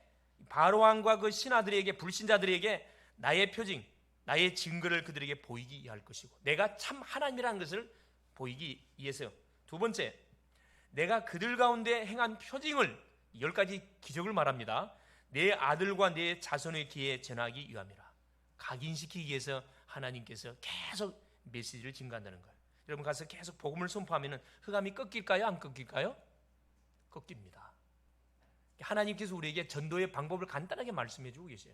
바로 왕과 그 신하들에게, 불신자들에게 나의 표징, 나의 증거를 그들에게 보이기 할 것이고, 내가 참 하나님이라는 것을 보이기 위해서요. 두 번째, 내가 그들 가운데 행한 표징을, 10가지 기적을 말합니다. 내 아들과 내 자손의 귀에 전하기 위함이라. 각인시키기 위해서 하나님께서 계속 메시지를 증가한다는 거예요. 여러분 가서 계속 복음을 선포하면 흑암이 꺾일까요? 안 꺾일까요? 꺾입니다. 하나님께서 우리에게 전도의 방법을 간단하게 말씀해 주고 계세요.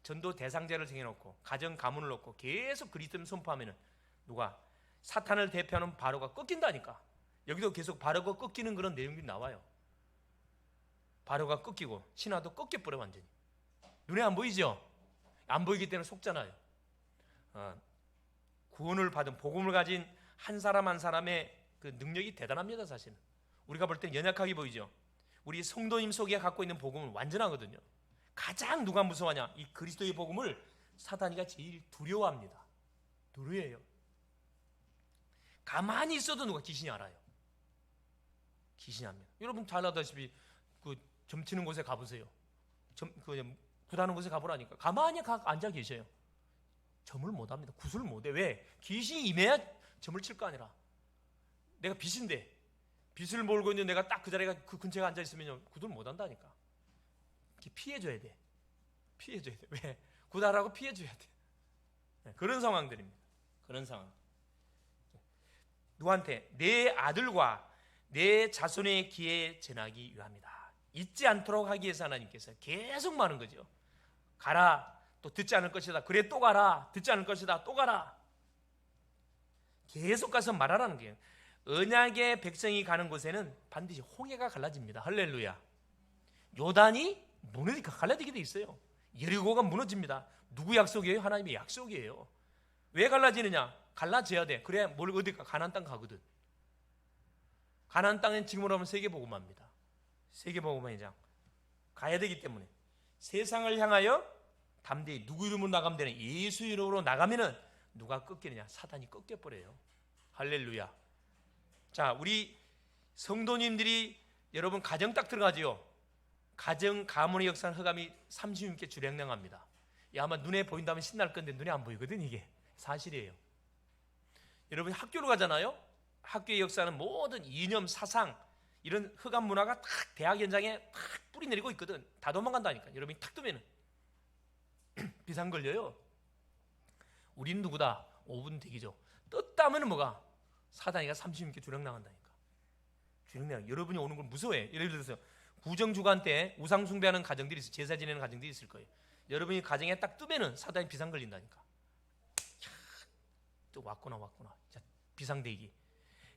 전도 대상자를 정해놓고 가정 가문을 놓고 계속 그리스도를 선포하면 누가? 사탄을 대표하는 바로가 꺾인다니까. 여기도 계속 바로가 꺾이는 그런 내용이 나와요. 바로가 꺾이고 신하도 꺾여버려. 완전히 눈에 안 보이죠? 안 보이기 때문에 속잖아요. 구원을 받은, 복음을 가진 한 사람 한 사람의 그 능력이 대단합니다. 사실은 우리가 볼 땐 연약하게 보이죠. 우리 성도님 속에 갖고 있는 복음은 완전하거든요. 가장 누가 무서워하냐? 이 그리스도의 복음을 사탄이가 제일 두려워합니다. 두려워해요. 가만히 있어도 누가 귀신이 알아요. 귀신이 압니다. 여러분 잘 아다시피 그 점치는 곳에 가보세요. 굿하는 곳에 가보라니까. 가만히 앉아 계셔요. 점을 못합니다. 굿을 못해. 왜? 귀신이 임해야 점을 칠 거 아니라. 내가 빚인데 빚을 몰고 있는 내가 딱 그 자리가 그 근처에 앉아 있으면 굿을 못한다니까. 피해줘야 돼. 피해줘야 돼. 왜? 굿하라고 피해줘야 돼. 네, 그런 상황들입니다. 그런 상황. 누구한테? 내 아들과 내 자손의 귀에 전하기 위함이다. 잊지 않도록 하기 위해서 하나님께서 계속 말하는 거죠. 가라, 또 듣지 않을 것이다. 그래, 또 가라. 듣지 않을 것이다. 또 가라. 계속 가서 말하라는 거예요. 언약의 백성이 가는 곳에는 반드시 홍해가 갈라집니다. 할렐루야. 요단이 무너지니까 갈라지게 돼 있어요. 여리고가 무너집니다. 누구 약속이에요? 하나님의 약속이에요. 왜 갈라지느냐? 갈라져야 돼. 그래야 어디가 가나안 땅 가거든. 가나안 땅은 지금으로 하면 세계복음화입니다. 세계복음화장 가야 되기 때문에 세상을 향하여 담대히 누구 이름으로 나가면 되는? 예수 이름으로 나가면은 누가 꺾이느냐? 사단이 꺾여버려요. 할렐루야. 자, 우리 성도님들이 여러분 가정 딱 들어가지요. 가정 가문의 역사는 흑암이 36개 주량량합니다. 아마 눈에 보인다면 신날 건데 눈에 안 보이거든. 이게 사실이에요. 여러분 학교로 가잖아요. 학교의 역사는 모든 이념, 사상, 이런 흑암 문화가 딱 대학 현장에 딱 뿌리 내리고 있거든. 다 도망간다니까. 여러분이 탁 뜨면 비상 걸려요. 우린 누구다? 5분 대기죠. 떴다면 뭐가? 사단이가 36개 주량 나간다니까. 주량 나. 여러분이 오는 걸 무서워해. 예를 들어서 구정주간 때 우상 숭배하는 가정들이 있어. 제사 지내는 가정들이 있을 거예요. 여러분이 가정에 딱 뜨면은 사단이 비상 걸린다니까. 또 왔구나. 자, 비상 대기.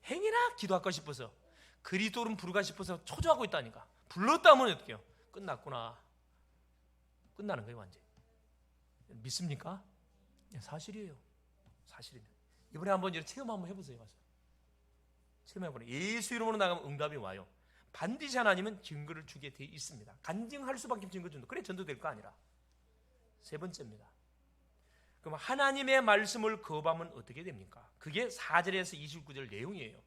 행이나 기도할까 싶어서, 그리스도를 부르가 싶어서 초조하고 있다니까. 불렀다 하면 어떡해요? 끝났구나. 끝나는 거예요. 완전히. 믿습니까? 사실이에요. 사실입니다. 이번에 한번 체험 한번 해보세요. 가서 체험해보세요. 예수 이름으로 나가면 응답이 와요. 반드시 하나님은 증거를 주게 돼 있습니다. 간증할 수밖에 증거 준다. 그래 전도될 거 아니라. 세 번째입니다. 그럼 하나님의 말씀을 거부하면 어떻게 됩니까? 그게 4절에서 29절 내용이에요.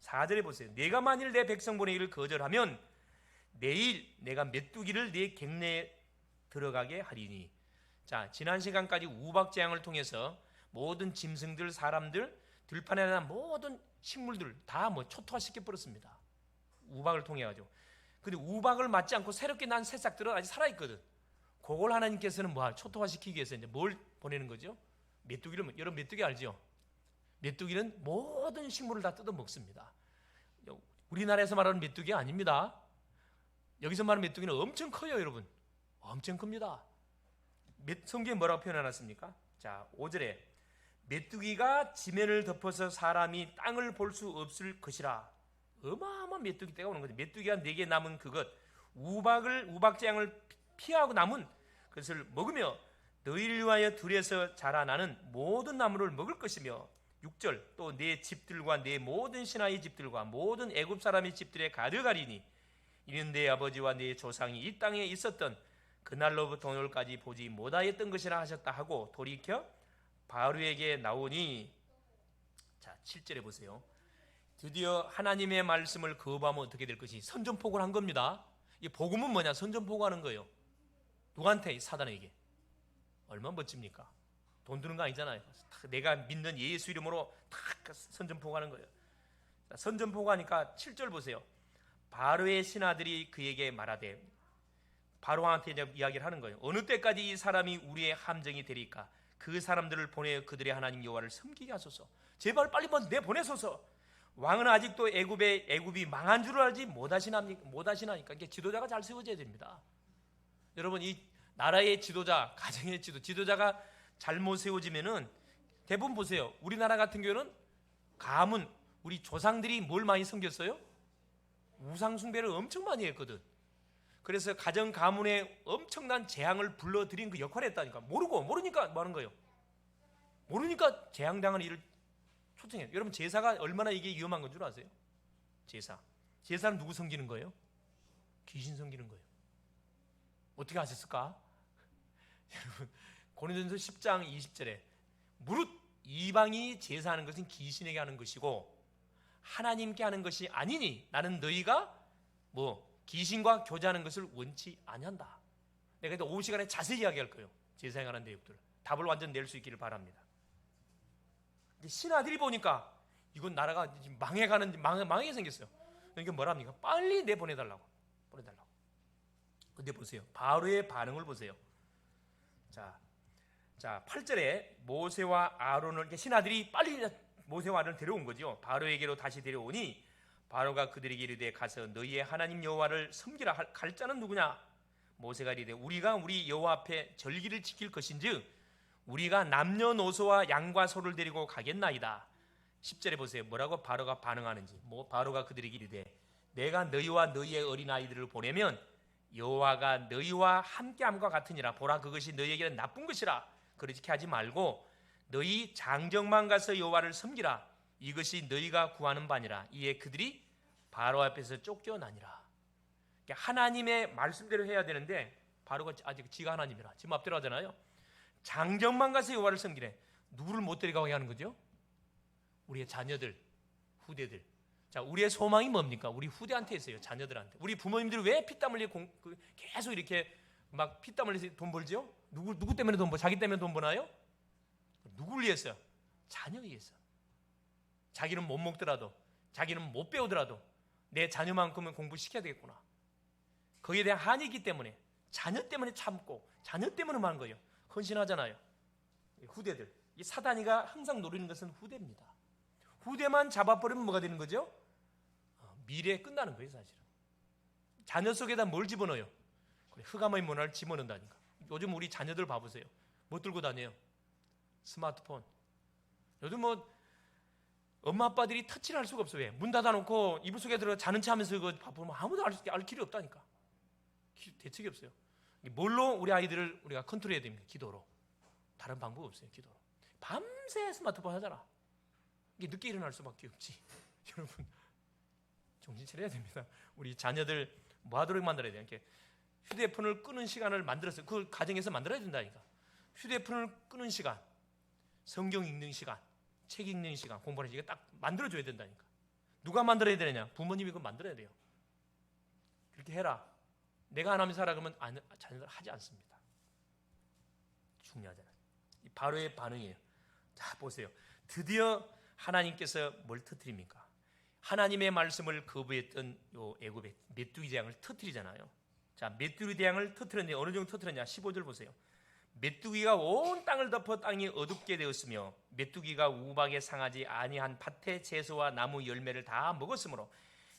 4절에 보세요. 내가 만일 내 백성 보내기를 거절하면 내일 내가 메뚜기를 네 객내에 들어가게 하리니. 자, 지난 시간까지 우박 재앙을 통해서 모든 짐승들, 사람들, 들판에 난 모든 식물들 다 초토화시켜 버렸습니다. 우박을 통해 가지고. 근데 우박을 맞지 않고 새롭게 난 새싹들은 아직 살아 있거든. 그걸 하나님께서는 초토화시키기 위해서 이제 뭘 보내는 거죠? 메뚜기를. 여러분 메뚜기 알죠? 메뚜기는 모든 식물을 다 뜯어 먹습니다. 우리나라에서 말하는 메뚜기가 아닙니다. 여기서 말하는 메뚜기는 엄청 커요, 여러분. 엄청 큽니다. 성경에 뭐라고 표현해놨습니까? 자, 5절에 메뚜기가 지면을 덮어서 사람이 땅을 볼 수 없을 것이라. 어마어마한 메뚜기 떼가 오는 거죠. 메뚜기가 4개 남은 그것, 우박재앙을 피하고 남은 그것을 먹으며 너희를 위하여 들에서 자라나는 모든 나무를 먹을 것이며 6절 또 내 집들과 내 모든 신하의 집들과 모든 애굽 사람의 집들에 가득하리니 이는 내 아버지와 내 조상이 이 땅에 있었던 그날로부터 오늘까지 보지 못하였던 것이라 하셨다 하고 돌이켜 바로에게 나오니. 자 7절에 보세요. 드디어 하나님의 말씀을 거부하면 어떻게 될 것이 선전포고를 한 겁니다. 이 복음은 뭐냐? 선전포고하는 거예요. 누구한테? 사단에게. 얼마나 멋집니까? 돈 드는 거 아니잖아요. 내가 믿는 예수 이름으로 탁 선전포고하는 거예요. 선전포고하니까 7절 보세요. 바로의 신하들이 그에게 말하되, 바로한테 이제 이야기를 하는 거예요. 어느 때까지 이 사람이 우리의 함정이 되리까? 그 사람들을 보내 그들의 하나님 여호와를 섬기게 하소서. 제발 빨리 내보내소서. 왕은 아직도 애굽이 망한 줄 알지 못하시나니까. 이게 지도자가 잘 세워져야 됩니다. 여러분, 이 나라의 지도자, 가정의 지도자가 잘못 세워지면은 대부분 보세요. 우리나라 같은 경우는 가문, 우리 조상들이 뭘 많이 섬겼어요? 우상 숭배를 엄청 많이 했거든. 그래서 가정 가문에 엄청난 재앙을 불러들인 그 역할을 했다니까. 모르니까 뭐 하는 거예요? 모르니까 재앙당하는 일을 초청해요. 여러분, 제사가 얼마나 이게 위험한 건 줄 아세요? 제사는 누구 섬기는 거예요? 귀신 섬기는 거예요. 어떻게 아셨을까? 여러분, 고린도전서 10장 20절에 무릇 이방인이 제사하는 것은 귀신에게 하는 것이고 하나님께 하는 것이 아니니 나는 너희가 귀신과 교제하는 것을 원치 아니한다. 내가 오후 시간에 자세히 이야기할 거예요. 제사에 관한 내용들을. 답을 완전 낼 수 있기를 바랍니다. 신하들이 보니까 이건 나라가 망하게 생겼어요. 이게 뭐랍니까? 빨리 내보내달라고. 근데 보세요. 바로의 반응을 보세요. 자 8절에 모세와 아론을, 신하들이 빨리 모세와 아론을 데려온 거죠. 바로에게로 다시 데려오니 바로가 그들에게 이르되 가서 너희의 하나님 여호와를 섬기라. 갈 자는 누구냐? 모세가 이르되 우리가 우리 여호와 앞에 절기를 지킬 것인즉 우리가 남녀노소와 양과 소를 데리고 가겠나이다. 10절에 보세요. 뭐라고 바로가 반응하는지. 바로가 그들에게 이르되 내가 너희와 너희의 어린아이들을 보내면 여호와가 너희와 함께함과 같으니라. 보라, 그것이 너희에게는 나쁜 것이라. 그렇게 하지 말고 너희 장정만 가서 여호와를 섬기라. 이것이 너희가 구하는 바니라. 이에 그들이 바로 앞에서 쫓겨나니라. 하나님의 말씀대로 해야 되는데 바로가 아직 지가 하나님이라 지 맘대로 하잖아요. 장정만 가서 여호와를 섬기래. 누구를 못 데려가게 하는 거죠? 우리의 자녀들, 후대들. 자, 우리의 소망이 뭡니까? 우리 후대한테 있어요. 자녀들한테. 우리 부모님들이 왜 피땀 흘리 계속 이렇게 막 피땀 흘려서 돈 벌죠? 누구 때문에 돈 벌? 자기 때문에 돈 버나요? 누구를 위해서요? 자녀 위해서. 자기는 못 먹더라도, 자기는 못 배우더라도 내 자녀만큼은 공부시켜야 되겠구나. 거기에 대한 한이 있기 때문에, 자녀 때문에 참고 자녀 때문에 하는 거예요. 헌신하잖아요. 후대들. 이 사단이가 항상 노리는 것은 후대입니다. 후대만 잡아버리면 뭐가 되는 거죠? 미래에 끝나는 거예요, 사실은. 자녀 속에다 뭘 집어넣어요? 흑암의 문화를 집어넣는다니까. 요즘 우리 자녀들 봐보세요. 뭐 들고 다녀요? 스마트폰. 요즘 엄마 아빠들이 터치를 할 수가 없어요. 왜? 문 닫아놓고 이불 속에 들어 자는 체 하면서 그거 보면 아무도 알 길이 없다니까. 대책이 없어요. 뭘로 우리 아이들을 우리가 컨트롤해야 됩니까? 기도로. 다른 방법 없어요. 기도로. 밤새 스마트폰 하잖아. 이게 늦게 일어날 수밖에 없지. 여러분, 정신 차려야 됩니다. 우리 자녀들 뭐 하도록 만들어야 돼요? 이렇게 휴대폰을 끄는 시간을 만들었어요. 그걸 가정에서 만들어야 된다니까. 휴대폰을 끄는 시간, 성경 읽는 시간, 책 읽는 시간, 공부하는 시간 딱 만들어줘야 된다니까. 누가 만들어야 되느냐? 부모님이 그걸 만들어야 돼요. 그렇게 해라. 내가 안 하면 살아 그러면 자녀들 하지 않습니다. 중요하잖아요. 이 바로의 반응이에요. 자, 보세요. 드디어 하나님께서 뭘 터뜨립니까? 하나님의 말씀을 거부했던 요 애굽의 메뚜기 재앙을 터뜨리잖아요. 자, 메뚜기 재앙을 터뜨렸는데 어느 정도 터뜨렸냐? 15절 보세요. 메뚜기가 온 땅을 덮어 땅이 어둡게 되었으며 메뚜기가 우박에 상하지 아니한 밭의 채소와 나무 열매를 다 먹었으므로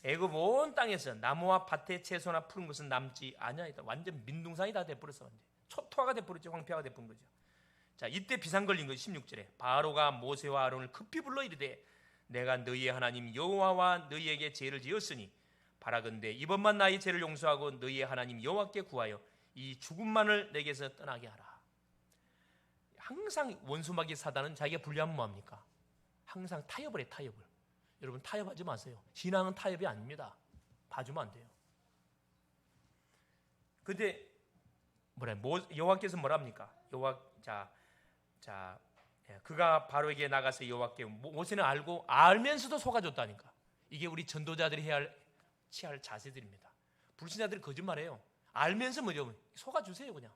애굽 온 땅에서 나무와 밭의 채소나 푸른 것은 남지 아니하였다. 완전 민둥산이 다 돼버렸어. 완전 초토화가 돼버렸죠. 황폐화가 돼버린 거죠. 자, 이때 비상 걸린 거죠. 16절에 바로가 모세와 아론을 급히 불러 이르되 내가 너희의 하나님 여호와와 너희에게 죄를 지었으니 바라건대 이번만 나의 죄를 용서하고 너희의 하나님 여호와께 구하여 이 죽음만을 내게서 떠나게 하라. 항상 원수마귀 사단은 자기가 불리하면 뭐합니까? 항상 타협을 해. 타협을. 여러분 타협하지 마세요. 신앙은 타협이 아닙니다. 봐주면 안 돼요. 근데 여호와께서 뭐랍니까? 그가 바로에게 나가서 여호와께 모세는 알면서도 속아줬다니까. 이게 우리 전도자들이 취할 자세들입니다. 불신자들이 거짓말해요. 알면서 뭐죠? 속아주세요 그냥.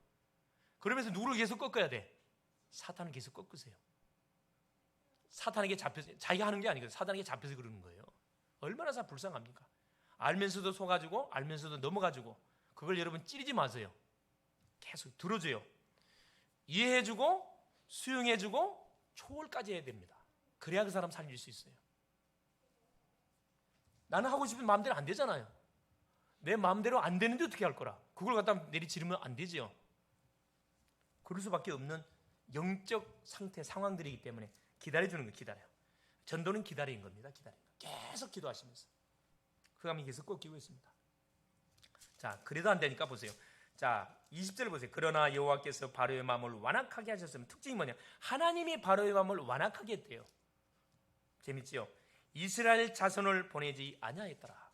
그러면서 누구를 계속 꺾어야 돼? 사탄을 계속 꺾으세요. 사탄에게 잡혀서, 자기가 하는 게 아니거든요. 사탄에게 잡혀서 그러는 거예요. 얼마나 불쌍합니까? 알면서도 속아주고 알면서도 넘어가주고, 그걸 여러분 찌르지 마세요. 계속 들어줘요. 이해해주고 수용해주고 초월까지 해야 됩니다. 그래야 그 사람 살릴 수 있어요. 나는 하고 싶은 마음대로 안 되잖아요. 내 마음대로 안 되는데 어떻게 할 거라. 그걸 갖다 내리치르면 안 되죠. 그럴 수밖에 없는 영적 상태, 상황들이기 때문에 기다려주는 거예요. 기다려요. 전도는 기다리는 겁니다. 기다리는 거. 계속 기도하시면서 흑암이 계속 꺾이고 있습니다. 자, 그래도 안 되니까 보세요. 자, 20절 보세요. 그러나 여호와께서 바로의 마음을 완악하게 하셨으면, 특징이 뭐냐? 하나님이 바로의 마음을 완악하게 했대요. 재밌지요? 이스라엘 자손을 보내지 아니하였더라.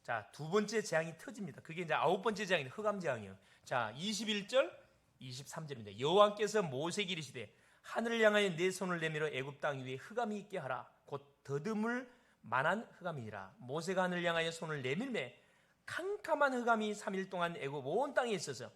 자, 두 번째 재앙이 터집니다. 그게 이제 아홉 번째 재앙인데, 흑암 재앙이에요. 자, 21절, 23절입니다. 여호와께서 모세에게 이르시되 하늘을 향하여 내 손을 내밀어 애굽 땅 위에 흑암이 있게 하라. 곧 더듬을 만한 흑암이니라. 모세가 하늘을 향하여 손을 내밀매 캄캄한 흑암이 3일 동안 애굽 온 땅에 있어서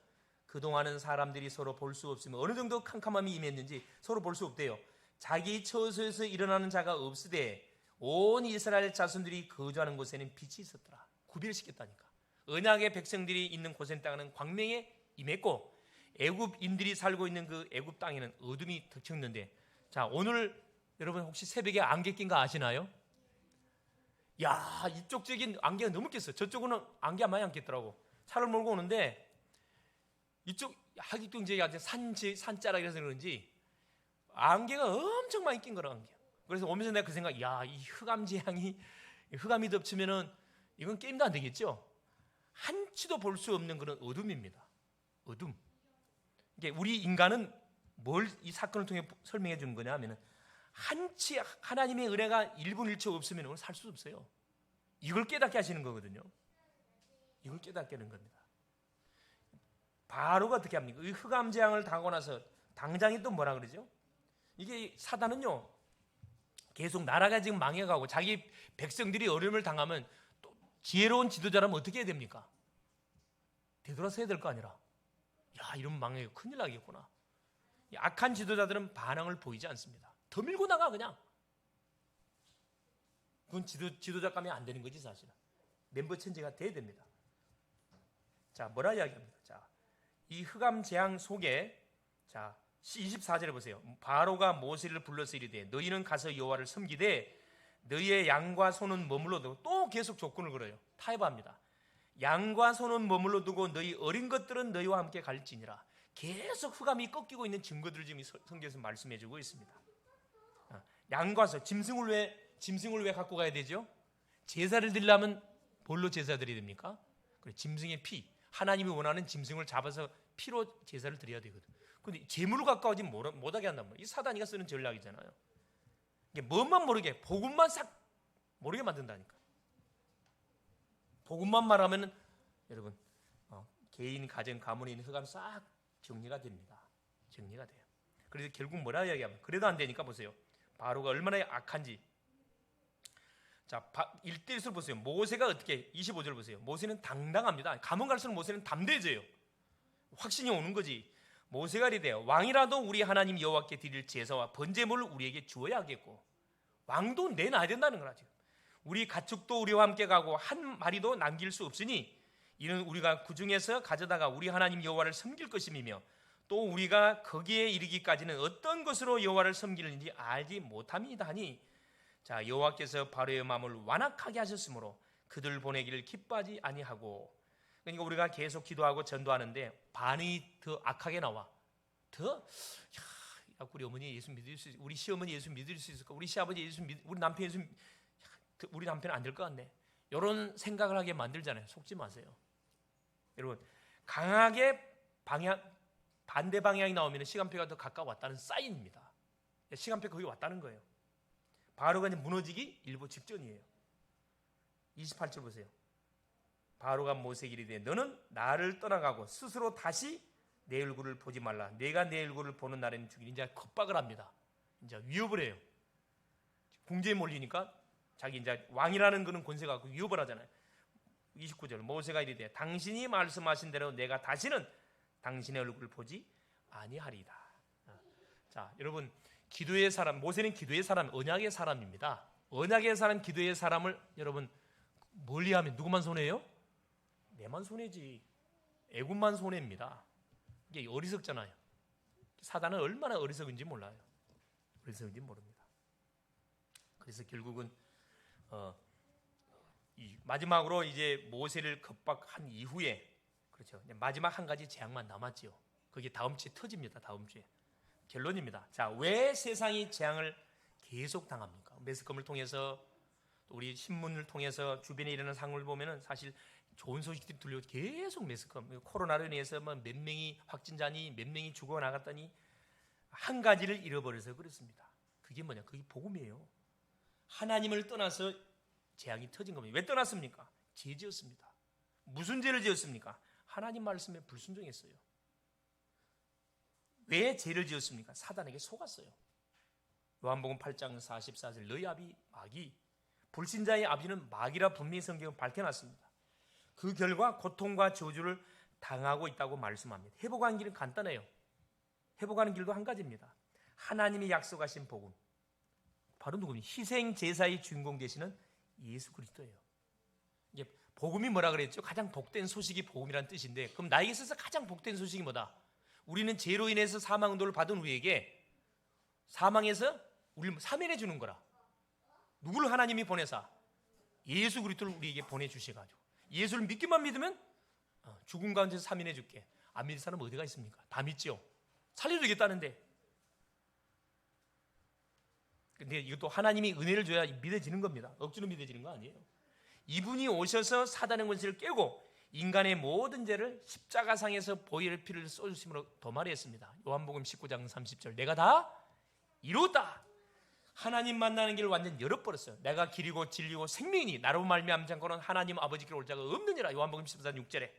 그동안은 사람들이 서로 볼 수 없으며, 어느 정도 캄캄함이 임했는지 서로 볼 수 없대요. 자기 처소에서 일어나는 자가 없으되 온 이스라엘 자손들이 거주하는 곳에는 빛이 있었더라. 구별시켰다니까. 언약의 백성들이 있는 곳엔 땅은 광명에 임했고, 애굽인들이 살고 있는 그 애굽 땅에는 어둠이 덮쳤는데, 자, 오늘 여러분 혹시 새벽에 안개 낀 거 아시나요? 야, 이쪽 쪽인 안개가 너무 꼈어요. 저쪽은 안개 많이 안 꼈더라고. 차를 몰고 오는데 이쪽 하기동 지역이 산자락이라서 그런지 안개가 엄청 많이 낀 거라. 안개. 그래서 오면서 내가 그 생각, 야, 이 흑암 재앙이, 흑암이 덮치면은 이건 게임도 안 되겠죠. 한치도 볼 수 없는 그런 어둠입니다. 어둠. 이게 우리 인간은 뭘 이 사건을 통해 설명해 주는 거냐 하면은, 한치 하나님의 은혜가 1분 1초 없으면 살 수 없어요. 이걸 깨닫게 하시는 거거든요. 이걸 깨닫게 하는 겁니다. 바로가 어떻게 합니까? 이 흑암 재앙을 당하고 나서 당장에 또 뭐라 그러죠? 이게 사단은요, 계속 나라가 지금 망해가고 자기 백성들이 어려움을 당하면 또 지혜로운 지도자라면 어떻게 해야 됩니까? 되돌아서 해야 될 거 아니라, 야, 이러면 망해요. 큰일 나겠구나. 악한 지도자들은 반항을 보이지 않습니다. 더 밀고 나가 그냥. 그건 지도자감이 안 되는 거지 사실은. 멤버 체인지가 돼야 됩니다. 자, 뭐라 이야기합니까? 자, 이 흑암 재앙 속에, 자, 24절에 보세요. 바로가 모세를 불러서 이르되 너희는 가서 여호와를 섬기되 너희의 양과 소는 머물러 두고, 또 계속 조건을 걸어요. 타협합니다. 양과 소는 머물러 두고 너희 어린 것들은 너희와 함께 갈지니라. 계속 흑암이 꺾이고 있는 증거들을 지금 성경에서 말씀해 주고 있습니다. 양과 소, 짐승을 왜 갖고 가야 되죠? 제사를 드리려면 뭘로 제사 드려야 됩니까? 짐승의 피, 하나님이 원하는 짐승을 잡아서 피로 제사를 드려야 되거든. 근데 재물을 갖고 가지 못하게 한단 말이에요. 이 사단이가 쓰는 전략이잖아요. 이게 뭔만 모르게, 복음만 싹 모르게 만든다니까. 복음만 말하면은 여러분, 개인, 가정, 가문에 있는 흑암 싹 정리가 됩니다. 정리가 돼요. 그래서 결국 뭐라 이야기하면, 그래도 안 되니까 보세요. 바로가 얼마나 악한지. 자, 1대1을 보세요. 모세가 어떻게, 25절 보세요. 모세는 당당합니다. 가면 갈수록 모세는 담대해져요. 확신이 오는 거지. 모세가 이래요. 왕이라도 우리 하나님 여호와께 드릴 제사와 번제물을 우리에게 주어야 하겠고, 왕도 내놔야 된다는 거라. 지금 우리 가축도 우리와 함께 가고 한 마리도 남길 수 없으니 이는 우리가 그 중에서 가져다가 우리 하나님 여호와를 섬길 것임이며, 또 우리가 거기에 이르기까지는 어떤 것으로 여호와를 섬기는지 알지 못함이다 하니, 자, 여호와께서 바로의 마음을 완악하게 하셨으므로 그들 보내기를 기뻐하지 아니하고. 그러니까 우리가 계속 기도하고 전도하는데 반응이 더 악하게 나와. 우리 어머니 예수 믿을 수 있을까? 우리 시어머니 예수 믿을 수 있을까? 우리 시아버지 우리 남편 우리 남편은 안 될 것 같네. 이런 생각을 하게 만들잖아요. 속지 마세요. 여러분, 강하게 반대 방향이 나오면 시간표가 더 가까워왔다는 사인입니다. 시간표 거기 왔다는 거예요. 바로가 이제 무너지기 일보 직전이에요. 28절 보세요. 바로가 모세에게 이르되 너는 나를 떠나가고 스스로 다시 내 얼굴을 보지 말라. 내가 내 얼굴을 보는 날에는 죽이니. 이제 겁박을 합니다. 이제 위협을 해요. 궁지에 몰리니까 자기 이제 왕이라는 그런 권세가 갖고 위협을 하잖아요. 29절 모세가 이르되 당신이 말씀하신 대로 내가 다시는 당신의 얼굴을 보지 아니하리이다. 자, 여러분, 기도의 사람, 모세는 기도의 사람, 언약의 사람입니다. 언약의 사람, 기도의 사람을 여러분 멀리하면 누구만 손해예요? 내만 손해지. 애굽만 손해입니다. 이게 어리석잖아요. 사단은 얼마나 어리석은지 몰라요. 어리석은지 모릅니다. 그래서 결국은 마지막으로 이제 모세를 겁박한 이후에, 그렇죠, 마지막 한 가지 재앙만 남았죠. 그게 다음 주에 터집니다. 다음 주에. 결론입니다. 자, 왜 세상이 재앙을 계속 당합니까? 매스컴을 통해서, 우리 신문을 통해서 주변에 일어나는 상황을 보면은 사실 좋은 소식들이 들려오고 계속 매스컴, 코로나로 인해서 몇 명이 확진자니 몇 명이 죽어 나갔다니 한 가지를 잃어버려서 그렇습니다. 그게 뭐냐? 그게 복음이에요. 하나님을 떠나서 재앙이 터진 겁니다. 왜 떠났습니까? 죄 지었습니다. 무슨 죄를 지었습니까? 하나님 말씀에 불순종했어요. 왜 죄를 지었습니까? 사단에게 속았어요. 요한복음 8장 44절 너희 아비 마귀, 불신자의 아비는 마귀라 분명히 성경은 밝혀놨습니다. 그 결과 고통과 저주를 당하고 있다고 말씀합니다. 회복하는 길은 간단해요. 회복하는 길도 한 가지입니다. 하나님이 약속하신 복음, 바로 누굽니까? 희생 제사의 주인공 되시는 예수 그리스도예요. 이게 복음이 뭐라 그랬죠? 가장 복된 소식이 복음이라는 뜻인데, 그럼 나에게 있어서 가장 복된 소식이 뭐다? 우리는 죄로 인해서 사망 은도를 받은 우리에게 사망에서 우리를 사면해 주는 거라. 누구를 하나님이 보내사? 예수 그리스도를 우리에게 보내주셔가지고, 예수를 믿기만 믿으면 죽은 가운데서 사면해 줄게. 안 믿을 사람은 어디가 있습니까? 다 믿죠. 살려주겠다는데. 근데 이것도 하나님이 은혜를 줘야 믿어지는 겁니다. 억지로 믿어지는 거 아니에요. 이분이 오셔서 사단의 권세를 깨고 인간의 모든 죄를 십자가상에서 보혈의 피를 쏟으심으로 도말이 했습니다. 요한복음 19장 30절 내가 다 이루었다. 하나님 만나는 길을 완전히 열어버렸어요. 내가 길이고 진리고 생명이니 나로 말미암지 않고는 하나님 아버지께로 올 자가 없느니라. 요한복음 14장 6절에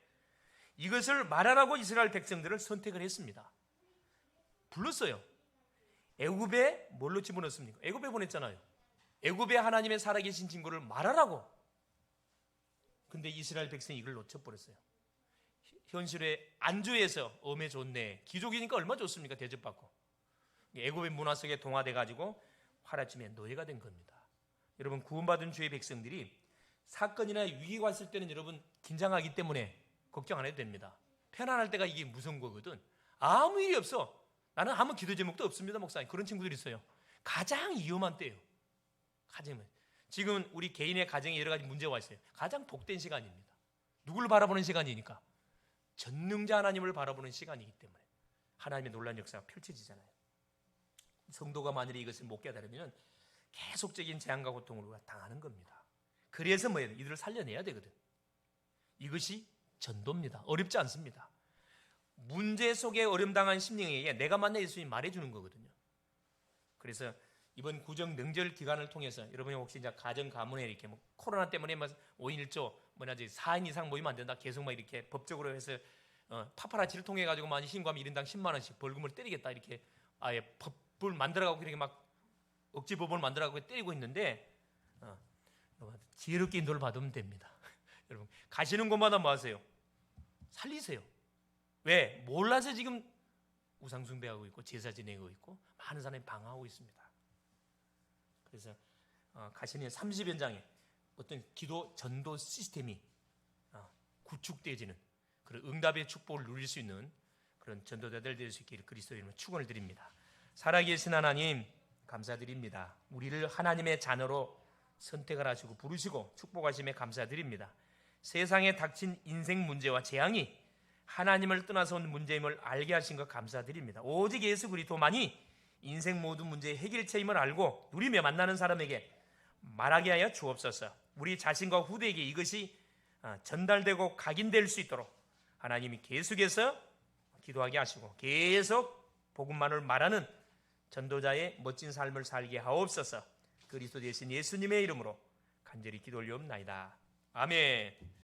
이것을 말하라고 이스라엘 백성들을 선택을 했습니다. 불렀어요. 애굽에 뭘로 집어넣습니까? 애굽에 보냈잖아요. 애굽에 하나님의 살아계신 증거를 말하라고. 근데 이스라엘 백성이 이걸 놓쳐버렸어요. 현실의 안주에서 엄에 좋네. 기족이니까 얼마나 좋습니까? 대접받고. 애굽의 문화 속에 동화돼가지고 하루아침에 노예가 된 겁니다. 여러분, 구원받은 주의 백성들이 사건이나 위기가 왔을 때는 여러분 긴장하기 때문에 걱정 안 해도 됩니다. 편안할 때가 이게 무서운 거거든. 아무 일이 없어. 나는 아무 기도 제목도 없습니다, 목사님. 그런 친구들이 있어요. 가장 위험한 때예요. 지금 우리 개인의 가정에 여러 가지 문제가 와 있어요. 가장 복된 시간입니다. 누구를 바라보는 시간이니까? 전능자 하나님을 바라보는 시간이기 때문에 하나님의 놀라운 역사가 펼쳐지잖아요. 성도가 만일에 이것을 못 깨달으면 계속적인 재앙과 고통을 우리가 당하는 겁니다. 그래서 뭐예요? 이들을 살려내야 되거든. 이것이 전도입니다. 어렵지 않습니다. 문제 속에 어려움당한 심령에게 내가 만난 예수님이 말해주는 거거든요. 그래서 이번 구정 명절 기간을 통해서 여러분이 혹시 이제 가정 가문에 이렇게 뭐 코로나 때문에 5인 1조 4인 이상 모이면 안 된다. 계속 막 이렇게 법적으로 해서 파파라치를 통해 가지고 많이 신고하면 1인당 10만 원씩 벌금을 때리겠다. 이렇게 아예 법을 만들어가고 이렇게 막 억지 법을 만들어가고 때리고 있는데 지혜롭게 인도를 받으면 됩니다. 여러분 가시는 곳마다 뭐 하세요? 살리세요. 왜? 몰라서 지금 우상숭배하고 있고 제사 지내고 있고 많은 사람이 방황하고 있습니다. 그래서 가시는 30현장에 어떤 기도 전도 시스템이 구축되어지는 그런 응답의 축복을 누릴 수 있는 그런 전도자들 될 수 있기를 그리스도의 이름으로 축원을 드립니다. 살아계신 하나님 감사드립니다. 우리를 하나님의 자녀로 선택을 하시고 부르시고 축복하심에 감사드립니다. 세상에 닥친 인생 문제와 재앙이 하나님을 떠나서 온 문제임을 알게 하신 것 감사드립니다. 오직 예수 그리스도만이 인생 모든 문제의 해결책임을 알고 누리며 만나는 사람에게 말하게 하여 주옵소서. 우리 자신과 후대에게 이것이 전달되고 각인될 수 있도록 하나님이 계속해서 기도하게 하시고 계속 복음만을 말하는 전도자의 멋진 삶을 살게 하옵소서. 그리스도 되신 예수님의 이름으로 간절히 기도 올리옵나이다. 아멘.